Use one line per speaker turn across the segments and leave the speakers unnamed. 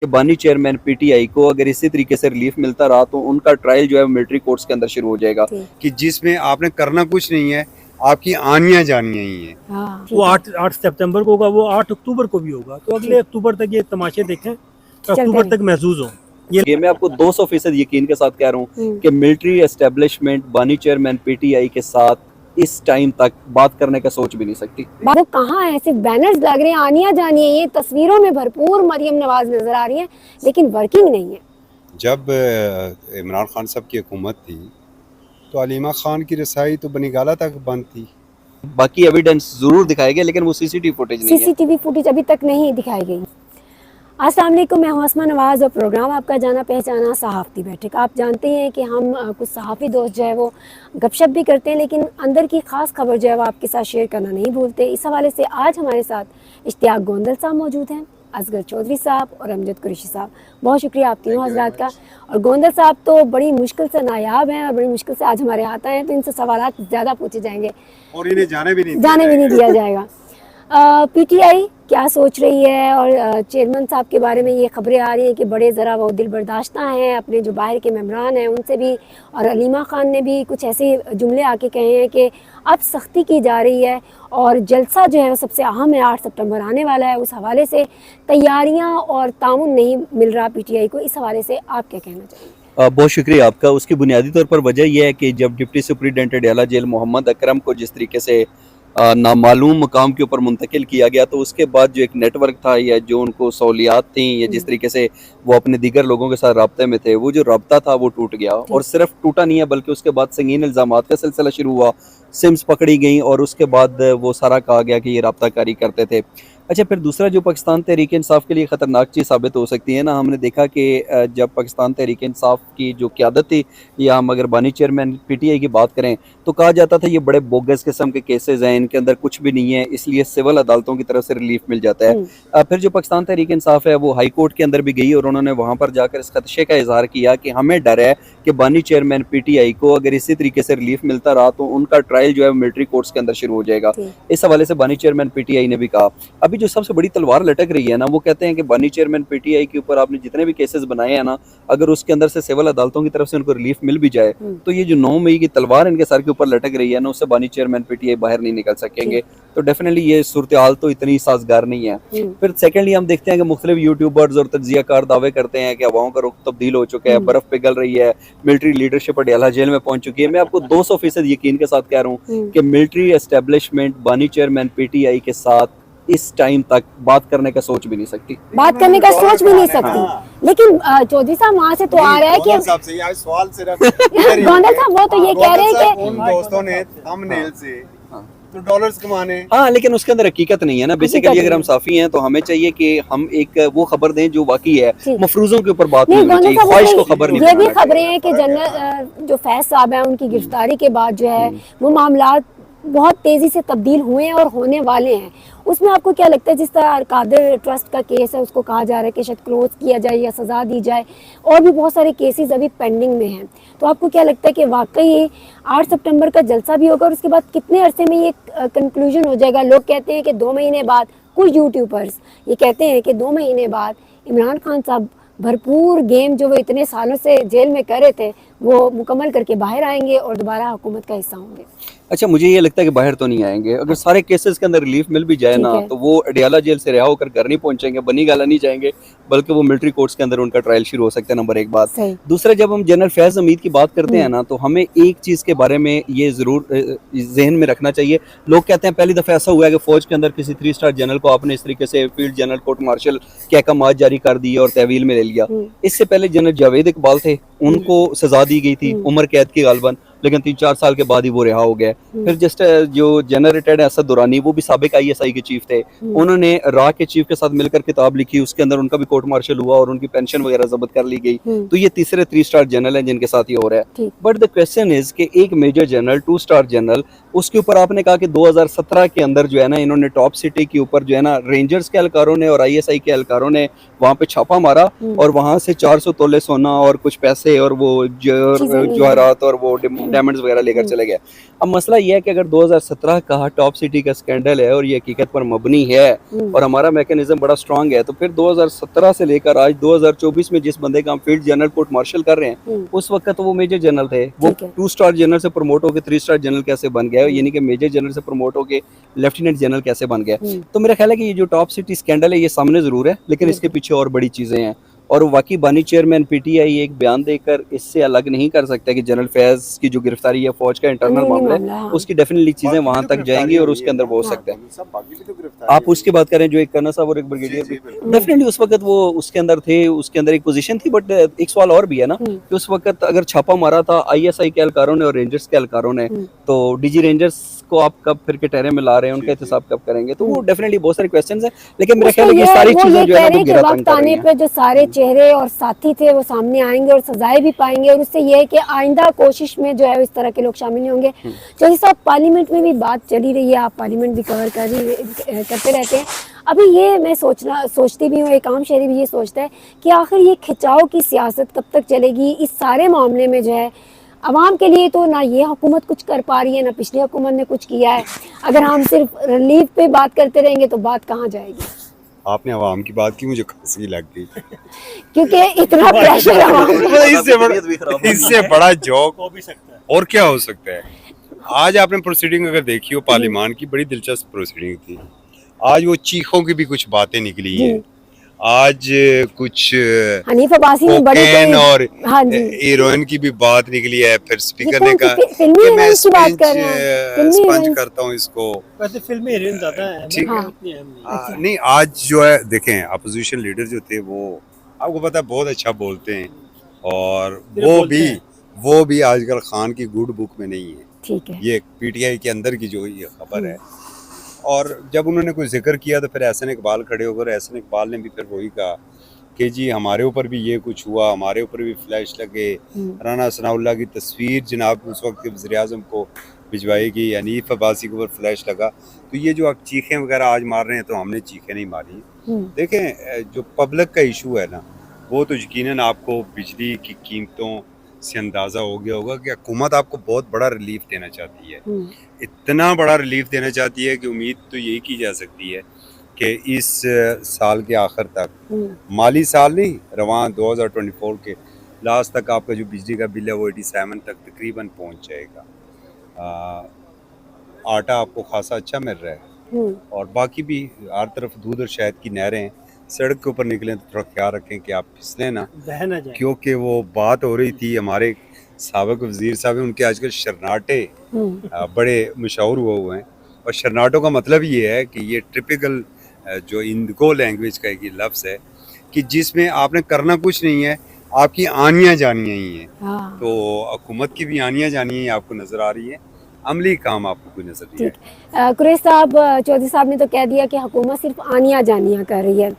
कि बानी chairman PTI को अगर इसी तरीके से रिलीफ मिलता रहा तो उनका ट्रायल जो है मिलिट्री कोर्ट्स के अंदर शुरू हो जाएगा।
कि जिसमें आपने करना कुछ नहीं है, आपकी आनियां जानियां ही है।
हाँ, वो 8 सितंबर को होगा, वो 8 अक्टूबर को भी होगा। तो अगले अक्टूबर तक ये तमाशे देखें, अक्टूबर तक महसूस हो।
ये मैं आपको 200% यकीन के साथ कह रहा हूँ कि मिलिट्री एस्टेब्लिशमेंट बानी चेयरमैन पीटीआई के साथ इस टाइम तक बात करने का सोच भी नहीं सकती।
वो कहाँ है, सिर्फ बैनर्स लग रहे हैं, आनियां जानिए, ये तस्वीरों में भरपूर मरियम नवाज नजर आ रही है, लेकिन वर्किंग नहीं है।
जब इमरान खान साहब की हुकूमत थी तो अलीमा खान की रसाई तो बनीगाला तक बंद थी।
बाकी एविडेंस जरूर दिखाए गए लेकिन वो सीसीटीवी फुटेज नहीं है।
सीसीटीवी फुटेज अभी तक नहीं दिखाई गई। अस्सलाम वालेकुम, मैं हूं अस्मा नवाज़ और प्रोग्राम आपका जाना पहचाना सहाफ़ती बैठक। आप जानते हैं कि हम कुछ सहाफ़ी दोस्त जो है वो गपशप भी करते हैं, लेकिन अंदर की ख़ास खबर जो है वो आपके साथ शेयर करना नहीं भूलते। इस हवाले से आज हमारे साथ इश्तियाक गोंदल साहब मौजूद हैं, असगर चौधरी साहब और अमजद कुरैशी साहब। बहुत शुक्रिया आप तीनों हजरात का। और गोंदल साहब तो बड़ी मुश्किल से नायाब हैं और बड़ी मुश्किल से आज हमारे हाथ आए हैं, तो इनसे सवालात ज़्यादा पूछे जाएंगे
और इन्हें जाने भी नहीं
दिया जाएगा। पीटीआई क्या सोच रही है, और चेयरमैन साहब के बारे में ये खबरें आ रही हैं कि बड़े ज़रा वो दिल बर्दाश्ता हैं, अपने जो बाहर के मेम्बरान हैं उनसे भी, और अलीमा खान ने भी कुछ ऐसे जुमले आके कहे हैं कि अब सख्ती की जा रही है और जलसा जो है वो सबसे अहम है, 8 सितंबर आने वाला है। उस हवाले से तैयारियाँ और ताउन नहीं मिल रहा पीटीआई को। इस हवाले से आप क्या कहना चाहिए?
बहुत शुक्रिया आपका। उसकी बुनियादी तौर पर वजह यह है कि जब deputy superintendent Adiala jail Mohammad Akram को जिस तरीके से नामालूम मकाम के ऊपर मुंतकिल किया गया, तो उसके बाद जो एक नेटवर्क था या जो उनको सहूलियात थी या जिस तरीके से वो अपने दीगर लोगों के साथ राब्ते में थे, वो जो राब्ता था वो टूट गया। और सिर्फ टूटा नहीं है बल्कि उसके बाद संगीन इल्ज़ामात का सिलसिला शुरू हुआ, सिम्स पकड़ी गई और उसके बाद वो सारा कहा गया कि ये राब्ताकारी करते थे। अच्छा, फिर दूसरा जो पाकिस्तान तहरीक इंसाफ के लिए ख़तरनाक चीज़ साबित हो सकती है ना, हमने देखा कि जब पाकिस्तान तहरीक इंसाफ की जो क़यादत थी, या हम अगर बानी चेयरमैन पीटीआई की बात करें तो कहा जाता था ये बड़े बोगस किस्म के केसेस हैं, इनके अंदर कुछ भी नहीं है, इसलिए सिविल अदालतों की तरफ से रिलीफ मिल जाता है। फिर जो पाकिस्तान तहरीक इंसाफ है वो हाई कोर्ट के अंदर भी गई और उन्होंने वहाँ पर जाकर इस खदशे का इजहार किया कि हमें डर है कि बानी चेयरमैन पीटीआई को अगर इसी तरीके से रिलीफ मिलता रहा तो उनका ट्रायल जो है मिलिट्री कोर्ट्स के अंदर शुरू हो जाएगा। इस हवाले से बानी चेयरमैन पीटीआई ने भी कहा। अभी जो सबसे बड़ी तलवार लटक रही है ना, वो कहते हैं कि बानी चेयरमैन पीटीआई के ऊपर आपने जितने भी केसेस बनाए हैं ना, अगर उसके अंदर से सिविल अदालतों की तरफ से उनको रिलीफ मिल भी जाए तो ये जो 9 मई की तलवार इनके सर के ऊपर लटक रही है ना, उससे बानी चेयरमैन पीटीआई बाहर नहीं निकल सकेंगे। तो डेफिनेटली ये सूरत हाल तो इतनी साजगार नहीं है। फिर सेकेंडली हम देखते हैं कि मुख्तलिफ यूट्यूबर्स और तज्जियाकार दावे करते हैं कि हवाओं का रुख तब्दील हो चुका है, बर्फ पिघल रही है, मिलिट्री लीडरशिप अडयाला जेल में पहुंच चुकी है। मैं आपको 200% यकीन के साथ कह रहा हूँ कि मिलिट्री एस्टेब्लिशमेंट बानी चेयरमैन पीटीआई के साथ इस टाइम तक बात करने का सोच भी नहीं सकती।
लेकिन चौधरी साहब वहाँ से तो आ रहा है कि
सवाल सिर्फ
गोंदल साहब वो तो ये कह रहे हैं कि
उन दोस्तों ने थंबनेल से तो डॉलर्स कमाने।
हाँ, लेकिन उसके अंदर हकीकत नहीं है ना। बेसिकली अगर हम साफी हैं तो हमें चाहिए कि हम एक वो खबर दें जो वाकई है, मफरूजों के ऊपर बात नहीं होनी चाहिए, ख्वाहिश को खबर नहीं।
ये भी खबरें हैं कि जनरल जो फैज साहब हैं उनकी गिरफ्तारी के बाद जो है वो मामलात बहुत तेजी से तब्दील हुए हैं और होने वाले हैं। उसमें आपको क्या लगता है, जिस तरह कादिर ट्रस्ट का केस है उसको कहा जा रहा है कि शायद क्लोज किया जाए या सज़ा दी जाए, और भी बहुत सारे केसेस अभी पेंडिंग में हैं, तो आपको क्या लगता है कि वाकई 8 सितंबर का जलसा भी होगा और उसके बाद कितने अरसे में ये कंक्लूजन हो जाएगा? लोग कहते हैं कि 2 महीने बाद, कुछ यूट्यूबर्स ये कहते हैं कि 2 महीने बाद इमरान खान साहब भरपूर गेम जो वो इतने सालों से जेल में कर रहे थे वो मुकम्मल करके बाहर आएंगे और दोबारा हुकूमत का हिस्सा होंगे।
अच्छा, मुझे ये लगता है कि बाहर तो नहीं आएंगे। अगर सारे केसेस के अंदर रिलीफ मिल भी जाए ना, तो वो अडयाला जेल से रिहा होकर घर नहीं पहुंचेंगे, बनीगाला नहीं जाएंगे, बल्कि वो मिलिट्री कोर्ट्स के अंदर उनका ट्रायल शुरू हो सकता है। नंबर एक बात। दूसरा, जब हम जनरल फैज हमीद की बात करते हैं ना, तो हमें एक चीज के बारे में ये जरूर जहन में रखना चाहिए। लोग कहते हैं पहली दफा ऐसा हुआ है कि फौज के अंदर किसी 3 स्टार जनरल को आपने इस तरीके से फील्ड जनरल कोर्ट मार्शल के अहकाम जारी कर दिए और तहवील में ले लिया। इससे पहले जनरल जावेद इकबाल थे, उनको सजा दी गई थी उम्र कैद की गालबन, लेकिन 3-4 साल के बाद ही वो रिहा हो गए। फिर जस्ट जो जनरल रिटायर्ड असद दुरानी, वो भी साबिक आईएसआई के चीफ थे, उन्होंने रा के चीफ के साथ मिलकर किताब लिखी, उसके अंदर उनका भी कोर्ट मार्शल हुआ और उनकी पेंशन वगैरह जब्त कर ली गई। तो ये तीसरे 3 स्टार जनरल हैं जिनके साथ ये हो रहा है। बट द क्वेश्चन इज कि एक मेजर जनरल, 2 स्टार जनरल, उसके ऊपर आपने कहा कि 2017 के अंदर जो है ना, इन्होंने टॉप सिटी के ऊपर जो है ना, रेंजर्स के एहलकारों ने और आईएसआई के एहलकारों ने वहाँ पे छापा मारा और वहाँ से 400 तोले सोना और कुछ पैसे और वो जवाहरात और वो डायमंड्स वगैरह लेकर चले गए। अब मसला ये है कि अगर 2017 का टॉप सिटी का स्कैंडल है और ये हकीकत पर मबनी है और हमारा मैकेनिज्म बड़ा स्ट्रांग है, तो फिर 2017 से लेकर आज 2024 में जिस बंदे का हम फील्ड जनरल कोर्ट मार्शल कर रहे हैं, उस वक्त तो वो मेजर जनरल थे, वो 2 स्टार जनरल से प्रमोट होकर 3 स्टार जनरल कैसे बन गए, यानी कि मेजर जनरल से प्रमोट होकर लेफ्टिनेंट जनरल कैसे बन गए। तो मेरा ख्याल है कि ये जो टॉप सिटी स्कैंडल है ये सामने जरूर है, लेकिन इसके पीछे और बड़ी चीजें हैं। और वाकई बानी चेयरमैन पीटीआई एक बयान देकर इससे अलग नहीं कर सकता कि जनरल फैज की जो गिरफ्तारी है फौज का इंटरनल मामला है, उसकी डेफिनेटली चीजें वहां तक जाएंगी और उसके अंदर वो हो सकता है। आप उसकी बात करें जो एक कर्नल साहब और एक ब्रिगेडियर, डेफिनेटली उस वक्त वो उसके अंदर थे, उसके अंदर एक पोजीशन थी। बट एक सवाल और भी है ना कि उस वक्त अगर छापा मारा था आईएसआई के एहलकारों ने और रेंजर्स के एहलकारों ने, तो डीजी रेंजर्स को आप कब फिर कटहरे में ला रहे हैं, उनका एहतसाब कब करेंगे, तो वो डेफिनेटली बहुत सारे क्वेश्चंस हैं। लेकिन मेरा ख्याल है कि सारी चीजें जो है ना वो गिरा तंग कर रही हैं।
जो सारे चेहरे और साथी थे वो सामने आएंगे और सजाएं भी पाएंगे, और उससे ये है कि आइंदा कोशिश में जो है इस तरह के लोग शामिल नहीं होंगे। चौधरी साहब, पार्लियामेंट में भी बात चली रही है, आप पार्लियामेंट भी कवर करते रहते हैं। अभी ये मैं सोचती भी हूँ, एक आम शहरी भी ये सोचता है कि आखिर ये खिंचाव की सियासत कब तक चलेगी। इस सारे मामले में जो है अवाम के लिए तो ना ये हुकूमत कुछ कर पा रही है, ना पिछली हुकूमत ने कुछ किया है। अगर हम सिर्फ रिलीफ पे बात करते रहेंगे तो बात कहाँ जाएगी।
आपने आवाम की बात की, मुझे खांसी लग गई
क्योंकि इतना प्रेशर
इससे बड़ा जोक
हो भी सकता है।
और क्या हो सकता है। आज आपने प्रोसीडिंग अगर देखी हो पार्लियामान की, बड़ी दिलचस्प प्रोसीडिंग थी। आज वो चीखों की भी कुछ बातें निकली हैं। आज कुछ
हनीफ अब्बासी ने बड़ी
कोकेन और
हीरोइन
की भी बात निकली है। फिर स्पीकर ने कहा
फिल्मी
कि मैं
स्पंज
करता हूँ इसको।
वैसे फिल्मी हीरोइन ज्यादा है,
ठीक है।
अच्छा।
नहीं, आज जो है देखें, अपोजिशन लीडर जो थे वो आपको पता है बहुत अच्छा बोलते हैं, और वो भी आजकल खान की गुड बुक में नहीं है।
ठीक है,
ये पीटीआई के अंदर की जो ये खबर है। और जब उन्होंने कोई जिक्र किया तो फिर एहसन इकबाल खड़े होकर, एहसन इकबाल ने भी फिर वही कहा कि जी हमारे ऊपर भी ये कुछ हुआ, हमारे ऊपर भी फ्लैश लगे। राना सनाउल्लाह की तस्वीर जनाब उस वक्त के वज़ीर-ए-आज़म को भिजवाई गई, हनीफ अब्बासी के ऊपर फ्लैश लगा। तो ये जो आप चीखें वगैरह आज मार रहे हैं, तो हमने चीखें नहीं मारी। देखें, जो पब्लिक का इशू है ना, वो तो यकीनन आपको बिजली की कीमतों से अंदाज़ा हो गया होगा कि हुकूमत आपको बहुत बड़ा रिलीफ देना चाहती है। इतना बड़ा रिलीफ देना चाहती है कि उम्मीद तो यही की जा सकती है कि इस साल के आखिर तक, माली साल नहीं, रवां 2024 के लास्ट तक आपका जो बिजली का बिल है वो 87 तक तकरीबन पहुंच जाएगा। आटा आपको खासा अच्छा मिल रहा है, और बाकी भी हर तरफ दूध और शहद की नहरें। सड़क के ऊपर निकलें तो थोड़ा ख्याल रखें कि आप फिसलें ना, क्योंकि वो बात हो रही थी, हमारे साबिक वज़ीर साहब हैं, उनके आजकल शरनाटे बड़े मशहूर हुए हैं। और शरनाटों का मतलब ये है कि ये टिपिकल जो इंडिको लैंग्वेज का एक लफ्ज़ है कि जिसमें आपने करना कुछ नहीं है, आपकी आनियाँ जानियाँ ही हैं। तो हुकूमत की भी आनियाँ जानियाँ आपको नज़र आ रही है, अमली काम आपको कोई नजर नहीं है।
कुरैश साहब, चौधरी साहब ने तो कह दिया कि हुकूमत सिर्फ आनिया जानिया कर रही है।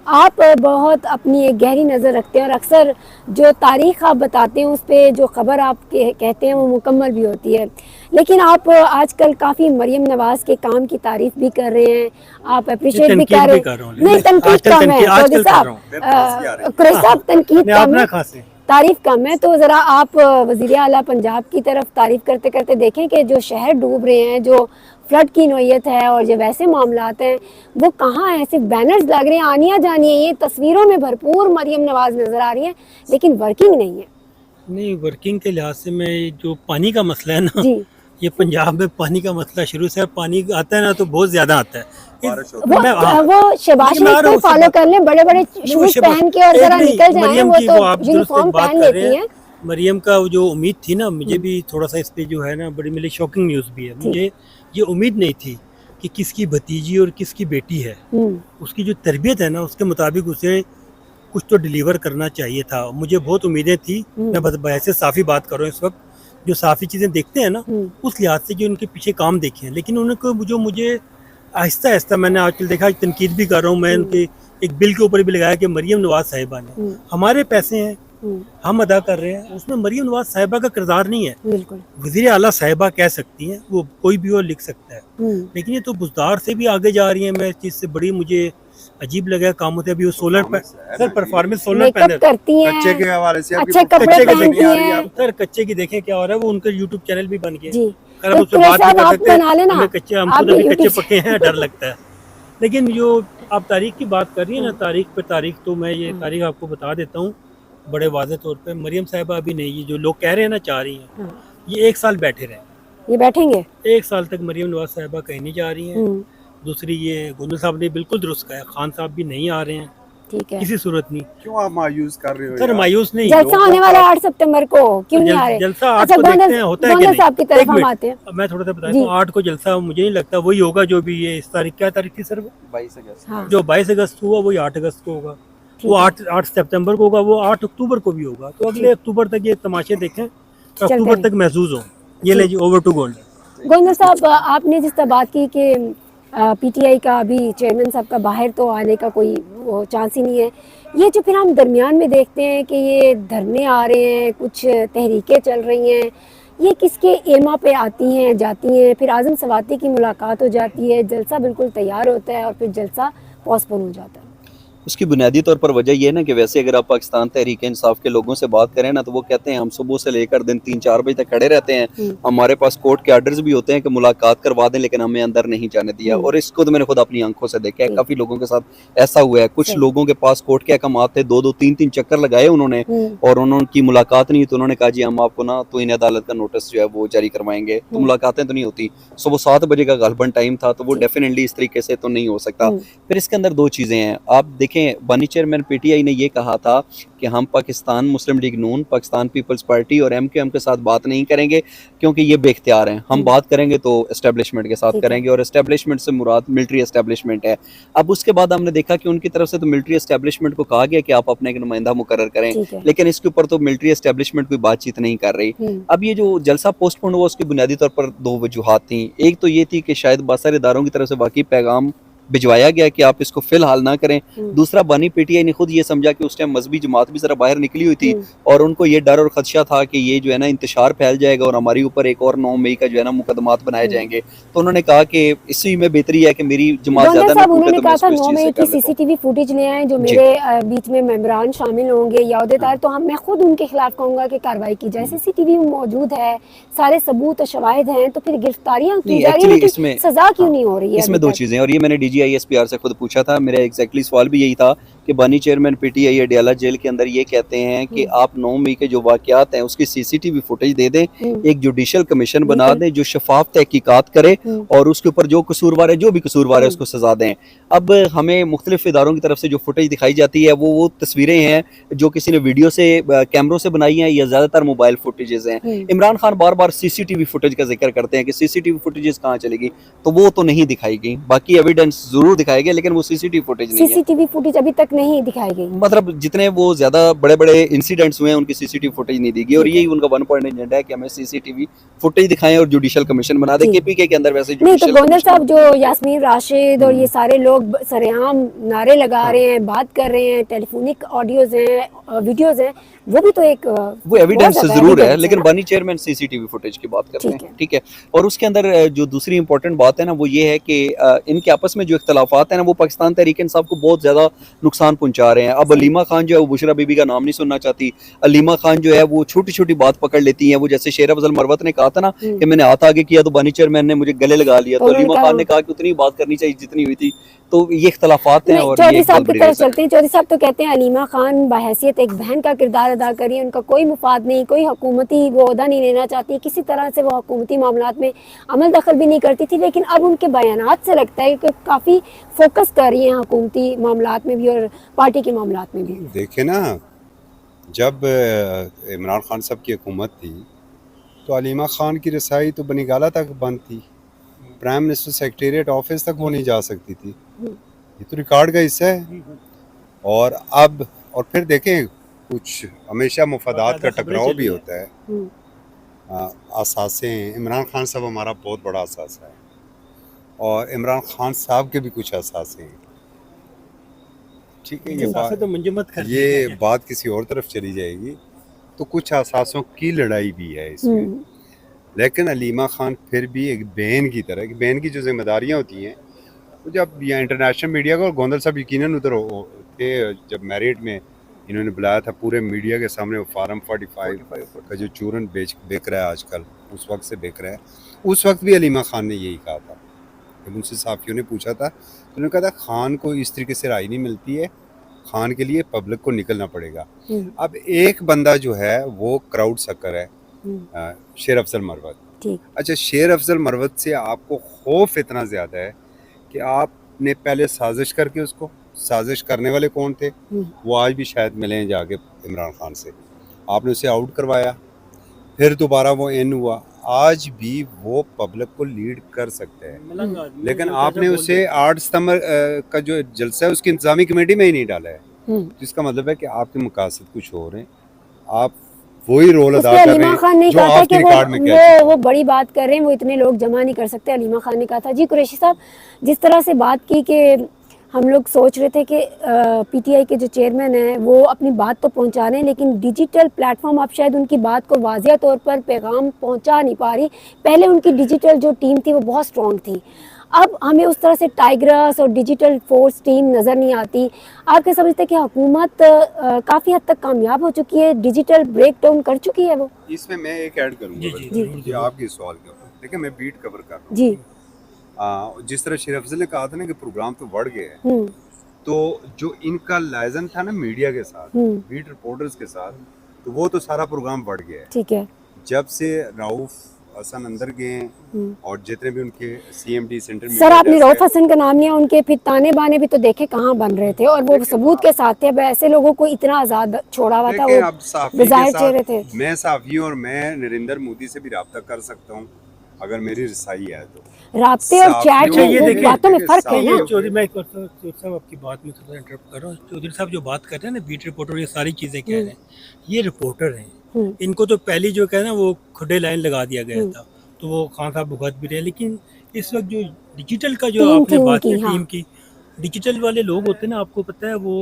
आप बहुत अपनी एक गहरी नज़र रखते हैं और अक्सर जो तारीख आप बताते हैं उस पर जो खबर आप कहते हैं वो मुकम्मल भी होती है। लेकिन आप आजकल काफ़ी मरियम नवाज के काम की तारीफ भी कर रहे हैं, आप अप्रिशिएट भी कर रहे हैं। नहीं, तनकीद कम है चौधरी साहब, कुरैश साहब, तनकीद कम है, तारीफ कम है। तो ज़रा आप वज़ीर आला पंजाब की तरफ तारीफ करते करते देखें कि जो शहर डूब रहे हैं, जो फ्लड की नोयत है और जो वैसे मामलात हैं, वो कहाँ हैं। सिर्फ बैनर्स लग रहे हैं, आनिया जानिए, ये तस्वीरों में भरपूर मरियम नवाज नज़र आ रही हैं, लेकिन वर्किंग नहीं है।
नहीं, वर्किंग के लिहाज से मैं जो पानी का मसला है ना, ये पंजाब में पानी का मसला शुरू से पानी आता है ना तो बहुत ज़्यादा आता है।
वो शहबाज शरीफ को फॉलो कर लें, बड़े बड़े शूज पहन के और जरा निकल जाएं, वो तो यूनिफॉर्म पहन लेती हैं।
मरियम का जो उम्मीद थी ना, मुझे भी थोड़ा सा इस पे जो है ना बड़ी मेरी शॉकिंग न्यूज़ भी है। मुझे ये उम्मीद नहीं थी कि किसकी भतीजी और किसकी बेटी है, उसकी जो तरबियत है ना उसके मुताबिक उसे कुछ तो डिलीवर करना चाहिए था। मुझे बहुत उम्मीदें थी, मैं बस वैसे साफ़ी बात कर रहा हूँ इस वक्त, जो साफ़ी चीज़ें देखते हैं ना उस लिहाज से जो उनके पीछे काम देखे हैं। लेकिन उनको जो मुझे आहिस्ता आहिस्ता मैंने आजकल देखा, तनकीद भी कर रहा हूँ मैं, उनके एक बिल के ऊपर भी लगाया कि मरियम नवाज साहिबा ने, हमारे पैसे हैं हम अदा कर रहे हैं, उसमें मरियम नवाज साहिबा का किरदार नहीं है। वज़ीर आला साहिबा कह सकती हैं, वो कोई भी और लिख सकता है, लेकिन ये तो बुज़दार से भी आगे जा रही हैं। मैं इस चीज़ से बड़ी मुझे अजीब लगा काम होते अभी वो solar sir performance solar
makeup
panel
करती
कच्चे के
हैं,
हवाले से
अच्छे
आपकी
कपड़े
कच्चे के
पहनती
देखिए
हैं।
सर कच्चे की देखें क्या हो रहा है वो उनका यूट्यूब चैनल भी बन गया
जी
खैर अब
तो
उससे
तुरंत
बात भी
साहब
कर
आप
सकते हैं
बना लेना,
हमें कच्चे हम
आप
खुद
भी
अभी कच्चे
YouTube
पके हैं डर लगता है लेकिन जो आप तारीख की बात कर रही है ना तारीख पे तारीख तो मैं ये तारीख आपको बता देता हूँ बड़े वाज़े तौर पे मरियम साहिबा अभी नहीं ये जो लोग कह रहे हैं ना चाह रही हैं
हाँ,
ये 1 साल बैठे रहे
ये बैठेंगे।
1 साल तक मरियम नवाज साहिबा कहीं नहीं जा रही हैं दूसरी ये गोंदल साहब ने बिल्कुल दुरुस्त कहा है खान साहब भी नहीं आ रहे हैं
ठीक है,
किसी सूरत नहीं
क्यों आप मायूस कर रहे हो
सर
यार?
मायूस नहीं
जलसा होने वाला है 8 सितंबर को, क्यों नहीं आ रहे?
जलसा 8
अच्छा
को देखते हैं होता है कि
गोंदल
नहीं
साहब की तरफ
एक
हम
मिनट,
आते हैं।
अब मैं थोड़ा सा बता
जी।
दूं 8 को जलसा मुझे नहीं लगता वही होगा जो भी ये इस तारीख क्या तारीख थी सर वो
22 अगस्त
हाँ
जो 22 अगस्त हुआ वही 8 अगस्त को होगा
ठीक
वो
है।
8 सितंबर को होगा वो 8 अक्टूबर को भी होगा तो अगले अक्टूबर तक ये तमाशे देखें तो
चलते
अक्टूबर
रहें।
तक महसूस हो ये ले जी ओवर टू गोल्ड
गोविंद साहब आपने जिस तरह बात की कि पीटीआई का अभी चेयरमैन साहब का बाहर तो आने का कोई वो चांस ही नहीं है, ये जो फिर हम दरमियान में देखते हैं कि ये धरने आ रहे हैं, कुछ तहरीकें चल रही हैं, ये किसके एमा पे आती हैं जाती हैं, फिर आज़म सवाती की मुलाकात हो जाती है, जलसा बिल्कुल तैयार होता है और फिर जलसा पोस्टपोन हो जाता है।
उसकी बुनियादी तौर पर वजह यह है ना कि वैसे अगर आप पाकिस्तान तहरीक इंसाफ के लोगों से बात करें ना तो वो कहते हैं हम सुबह से लेकर दिन 3-4 बजे तक खड़े रहते हैं, हमारे पास कोर्ट के आर्डर्स भी होते हैं कि मुलाकात करवा दें लेकिन हमें अंदर नहीं जाने दिया। और इसको तो मैंने खुद अपनी आंखों से देखा है, काफी लोगों के साथ ऐसा हुआ है। कुछ लोगों के पास कोर्ट के अहकामात थे, 2-2, 3-3 चक्कर लगाए उन्होंने और उनकी मुलाकात नहीं, तो उन्होंने कहा जी हम आपको ना तो इन अदालत का नोटिस जो है वो जारी करवाएंगे। तो मुलाकातें तो नहीं होती, सुबह 7 बजे का गालबन टाइम था, तो वो डेफिनेटली इस तरीके से तो नहीं हो सकता। फिर इसके अंदर 2 चीजें हैं, आप देखें बानी चेयरमैन पीटीआई ने ये कहा था कि हम पाकिस्तान मुस्लिम लीग नून, पाकिस्तान पीपल्स पार्टी और एमक्यूएम के साथ बात नहीं करेंगे क्योंकि ये बेख्तियार हैं। हम बात करेंगे तो एस्टेब्लिशमेंट के साथ करेंगे और एस्टेब्लिशमेंट से मुराद मिलिट्री एस्टेब्लिशमेंट है। अब उसके बाद हमने देखा कि उनकी तरफ से तो मिलिट्री एस्टेब्लिशमेंट को कहा गया कि आप अपने एक नुमाइंदा मुकर्रर करें, लेकिन इसके ऊपर तो मिलिट्री एस्टेब्लिशमेंट कोई बातचीत नहीं कर रही। अब ये जो जलसा पोस्टपोन हुआ उसकी बुनियादी तौर पर 2 वजूहात थी। एक तो ये थी कि शायद बासर इदारों की तरफ से वाकई पैगाम भिजवाया गया कि आप इसको फिलहाल ना करें। दूसरा बानी पीटीआई ने खुद ये समझा कि उस टाइम मजहबी जमात भी जरा बाहर निकली हुई थी और उनको ये डर और खदशा था कि ये जो है ना इंतशार फैल जाएगा और हमारे ऊपर एक और 9 मई का जो है ना मुकदमात बनाए जाएंगे। तो उन्होंने कहा कि इसी में बेहतरी है कि मेरी जमात ज्यादा ना टूटे,
उन्होंने
तो
कहा
मैं
था
इसको इस
9
चीज़
मई
से
की
कर लेता हूं।
सीसीटीवी फुटेज ले आए जो मेरे बीच में मेंबरान शामिल होंगे या अहदेदार, तो हम मैं खुद उनके खिलाफ कहूंगा कि कार्रवाई की जाए। सीसीटीवी मौजूद है, सारे सबूत और शवाहिद हैं, तो फिर गिरफ्तारियां की जा रही है,
इसमें
सजा क्यों नहीं हो रही है?
इसमें 2 चीजें, और ये मैंने डीजीआईएसपीआर से खुद पूछा था, मेरा एग्जैक्टली सवाल भी यही था कि बानी चेयरमैन पीटीआई अडियाला जेल के अंदर ये कहते हैं कि आप 9 मई के जो वाकयात हैं उसकी सीसीटीवी फुटेज दे दें, एक जुडिशल कमीशन बना दें जो शफाफ तहकीकात करे और उसके ऊपर जो कसूरवार है, जो भी कसूरवार है उसको सजा दें। अब हमें मुख्तलिफ इदारों की तरफ से जो फुटेज दिखाई जाती है वो तस्वीरें हैं जो किसी ने वीडियो से कैमरों से बनाई हैं या ज्यादातर मोबाइल फुटेजेस हैं। इमरान खान बार बार सीसीटीवी फुटेज का जिक्र करते हैं कि सीसीटीवी फुटेजेस कहाँ चलेगी, तो वो तो नहीं दिखाई गई। बाकी एविडेंस जरूर दिखाए गए लेकिन वो सीसीटीवी फुटेज नहीं है।
सीसीटीवी फुटेज अभी तक नहीं दिखाई गई,
मतलब जितने वो ज्यादा बड़े बड़े इंसिडेंट्स हुए हैं उनकी सीसीटीवी फुटेज नहीं दी गई और यही उनका 1 पॉइंट एजेंडा है कि हमें सीसीटीवी फुटेज दिखाएं और जुडिशियल कमीशन बना दें। केपीके के अंदर वैसे
नहीं तो
जुडिशियल
गोंदल साहब जो यास्मीन राशिद और ये सारे लोग सरेआम नारे लगा रहे हैं, बात कर रहे हैं, टेलीफोनिक ऑडियोज हैं, वीडियोज हैं, वो भी तो एक
वो एविडेंस जरूर है, लेकिन बानी चेयरमैन सीसीटीवी फुटेज की बात करते हैं, ठीक है। और उसके अंदर जो दूसरी इंपॉर्टेंट बात है ना वो ये है कि इनके आपस में जो इख्तलाफात है ना वो पाकिस्तान तहरीक इंसाफ को बहुत ज्यादा नुकसान पहुंचा रहे हैं। अब अलीमा खान जो है वो बुशरा बीबी का नाम नहीं सुनना चाहती। अलीमा खान जो है वो छोटी छोटी बात पकड़ लेती है। वो जैसे शेर अफजल मरवत ने कहा था ना कि मैंने हाथ आगे किया तो बानी चेयरमैन ने मुझे गले लगा लिया, तो अलीमा खान ने कहा कि उतनी बात करनी चाहिए जितनी हुई थी। तो ये इख्तलाफात हैं। और
चौधरी साहब की तरफ चलते हैं। चौधरी साहब तो कहते हैं अलीमा खान बहैसियत एक बहन का किरदार अदा करी है, उनका कोई मुफाद नहीं, कोई हुकूमती वो ओहदा नहीं लेना चाहती, किसी तरह से वो हुकूमती मामलात में अमल दखल भी नहीं करती थी, लेकिन अब उनके बयानात से लगता है कि काफ़ी फोकस कर रही हैं हुकूमती मामलात में भी और पार्टी के मामलात में भी।
देखे ना, जब इमरान खान साहब की हुकूमत थी तो अलीमा खान की रसाई तो बनीगाला तक बंद थी, प्राइम मिनिस्टर सेक्रेटेरिएट ऑफिस तक वो नहीं जा सकती थी। ये तो रिकॉर्ड का हिस्सा है। और अब और फिर देखें, कुछ हमेशा मुफादात का टकराव भी होता है। असासे हैं, इमरान खान साहब हमारा बहुत बड़ा असासा है और इमरान खान साहब के भी कुछ असासे हैं, ठीक है। ये बात किसी और तरफ चली जाएगी तो कुछ असासों की लड़ाई भी है इसमें। लेकिन अलीमा खान फिर भी एक बहन की तरह, बहन की जो जिम्मेदारियां होती हैं तो जब ये इंटरनेशनल मीडिया को, गोंदल साहब यकीनन उधर थे जब मैरिट में इन्होंने बुलाया था पूरे मीडिया के सामने, वो फार्म 45 का जो चूरन बेच रहा है आजकल, उस वक्त से बेच रहा है। उस वक्त भी अलीमा खान ने यही कहा था, जब उनसे साफियों ने पूछा था तो उन्होंने कहा था खान को इस तरीके से राय नहीं मिलती है, खान के लिए पब्लिक को निकलना पड़ेगा। अब एक बंदा जो है वो क्राउड सक्कर है, शेर अफजल मरवत।
ठीक।
अच्छा, शेर अफजल मरवत से आपको खौफ इतना ज़्यादा है कि आपने पहले साजिश करके, उसको साजिश करने वाले कौन थे वो आज भी शायद मिले हैं जाके इमरान खान से, आपने उसे आउट करवाया, फिर दोबारा वो इन हुआ, आज भी वो पब्लिक को लीड कर सकते हैं, लेकिन आपने उसे 8 सितंबर का जो जलसा है उसकी इंतजामी कमेटी में ही नहीं डाला है, जिसका मतलब है कि आपके मकासद कुछ हो रहे हैं, आप वही रोल अदा कर रहे
अलीमा खान ने
हैं जो
कहा था
आपके
कि
रिकॉर्ड में क्या
वो बड़ी बात कर रहे हैं, वो इतने लोग जमा नहीं कर सकते, अलीमा खान ने कहा था। जी कुरैशी साहब, जिस तरह से बात की कि हम लोग सोच रहे थे कि पीटीआई के जो चेयरमैन हैं वो अपनी बात तो पहुंचा रहे हैं, लेकिन डिजिटल प्लेटफॉर्म आप शायद उनकी बात को वाज़िया तौर पर पैगाम पहुंचा नहीं पा रही। पहले उनकी डिजिटल जो टीम थी वो बहुत स्ट्रॉन्ग थी, अब हमें उस तरह से टाइग्रस और डिजिटल फोर्स टीम नज़र नहीं आती। आप क्या समझते हैं कि हुकूमत काफ़ी हद तक कामयाब हो चुकी है, डिजिटल ब्रेक डाउन कर चुकी है वो?
इसमें मैं एक ऐड करूँगा जी आपके सवाल के ऊपर। देखिए, मैं बीट कवर कर रहा हूँ
जी।
जिस तरह शेर अफजल ने कहा था ना कि प्रोग्राम तो बढ़ गए हैं, तो जो इनका लाइजन था ना मीडिया के साथ, बीट रिपोर्टर्स के साथ, तो वो तो सारा प्रोग्राम बढ़ गया है।
ठीक है।
जब से रऊफ हसन अंदर गए और जितने भी उनके सीएमडी सेंटर
सर, आपने रऊफ हसन का नाम लिया, उनके फिर ताने बाने भी तो देखे कहाँ बन रहे थे, और वो सबूत के साथ थे। अब ऐसे लोगों को इतना आजाद छोड़ा हुआ था, वो बेजाहिर चेहरे थे।
मैं साफी और मैं नरेंद्र मोदी से भी रब्ता कर सकता हूँ अगर मेरी रसाई है तो।
राब्ते और चैट में बातों में फर्क है ना।
चौधरी, मैं चौधरी साहब आपकी बात में थोड़ा इंटरप्ट कर रहा हूँ। चौधरी साहब जो बात कर रहे हैं ना, बीट रिपोर्टर, ये सारी चीज़ें कह रहे हैं, ये रिपोर्टर हैं, इनको तो पहली जो कहना वो खुदे लाइन लगा दिया गया था, तो वो खान साहब भुगत भी रहे। लेकिन इस वक्त जो डिजिटल का जो आपने बात की टीम की, डिजिटल वाले लोग होते हैं ना, आपको पता है वो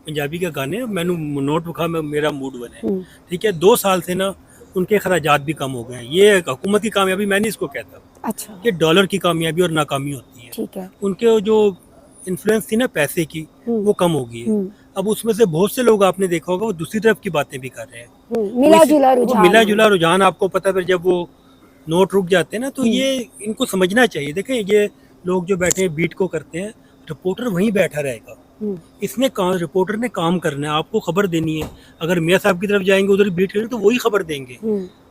पंजाबी के गाने मैनू नोट विखा मेरा मूड बने, ठीक है, 2 साल से ना उनके खराजात भी कम हो गए हैं। ये हुकूमत की कामयाबी मैं नहीं इसको कहता,
अच्छा,
कि डॉलर की कामयाबी और नाकामी होती है।
ठीक है।
उनके जो इन्फ्लुएंस थी ना पैसे की, वो कम हो गई है। अब उसमें से बहुत से लोग आपने देखा होगा वो दूसरी तरफ की बातें भी कर रहे हैं, मिला जुला रुझान। आपको पता है, फिर जब वो नोट रुक जाते हैं ना, तो ये इनको समझना चाहिए। देखें, ये लोग जो बैठे हैं बीट को करते हैं, रिपोर्टर वहीं बैठा रहेगा, इसने काम, रिपोर्टर ने काम करना है, आपको खबर देनी है। अगर मियाँ साहब की तरफ जाएंगे उधर बीट करेंगे तो वही खबर देंगे,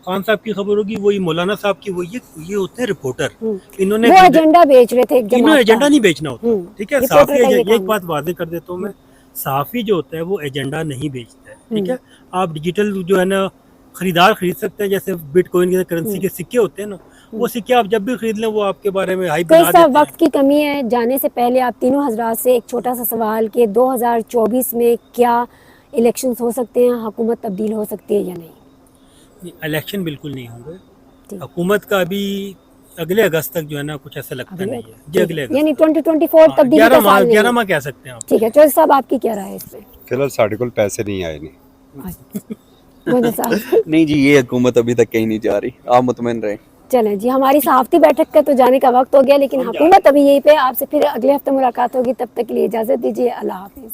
खान साहब की खबर होगी वही, मौलाना साहब की वही। ये होते हैं रिपोर्टर। इन्होंने
वो एजेंडा बेच रहे थे,
इन्होंने एजेंडा नहीं बेचना होता, ठीक है। साफी, एक बात वादे कर देता हूँ मैं, साफी जो होता है वो एजेंडा नहीं बेचता है, ठीक है। आप डिजिटल जो है ना खरीदार खरीद सकते हैं, जैसे बिटकॉइन की करेंसी के सिक्के होते हैं ना, वो सिक्के आप जब भी खरीद लें वो आपके बारे में हाइप बना देते हैं।
वक्त की कमी है, जाने से पहले आप तीनों हजरात से एक छोटा सा सवाल कि 2024 में क्या इलेक्शंस हो सकते हैं, हुकूमत तब्दील हो सकती है या नहीं?
इलेक्शन बिल्कुल नहीं होंगे, हुकूमत का अभी अगले अगस्त तक जो है ना कुछ ऐसा लगता नहीं है जी, अगले अगस्त,
यानी 2024 तब्दीली का साल नहीं।
11 माह कह सकते हैं आप।
ठीक है, चौधरी साहब आपकी क्या राय है इस पे?
फिलहाल साढ़े को पैसे नहीं आए नहीं।
नहीं जी, ये हुकूमत अभी तक कहीं नहीं जा रही, आप मुतमईन रहें।
चलें जी, हमारी सहाफ़ती बैठक का तो जाने का वक्त हो गया, लेकिन हुकूमत अभी यहीं पे। आपसे फिर अगले हफ्ते मुलाकात होगी, तब तक के लिए इजाज़त दीजिए, अल्लाह हाफिज़।